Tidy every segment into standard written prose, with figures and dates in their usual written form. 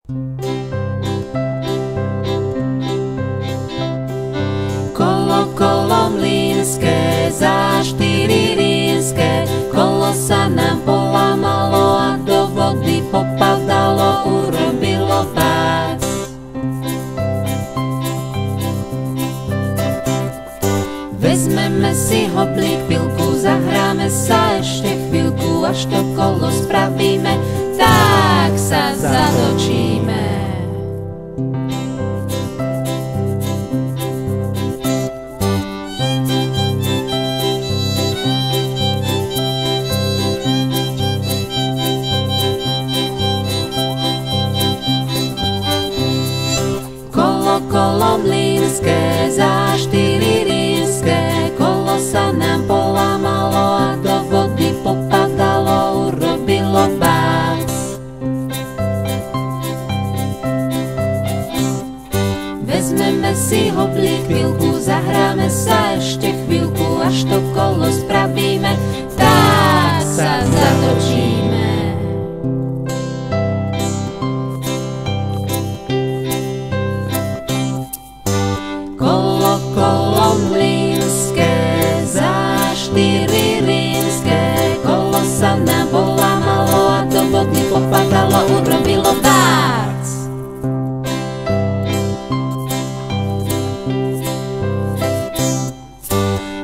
Kolo, kolo mlynské, za 4 rínske, kolo sa nám polamalo a do vody popadalo, urobilo bác. Vezmeme si hoblík, pilku, zahráme sa ešte chvíľku, až to kolo spravíme, tak sa zatočíme. Kolo mlynské, za 4 rínske, kolo sa nám polamalo a do vody popadalo, urobilo bác. Vezmeme si hoblík, pilku, zahráme sa ešte chvíľku, až to kolo spravíme, tak sa zatočíme. Kolo mlynské, za 4 rínske, kolo sa nám polamalo a do vody popadalo, urobilo bác.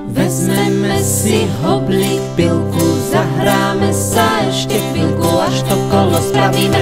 Vezmeme si hoblík, pilku, zahráme sa ešte chvíľku, až to kolo spravíme.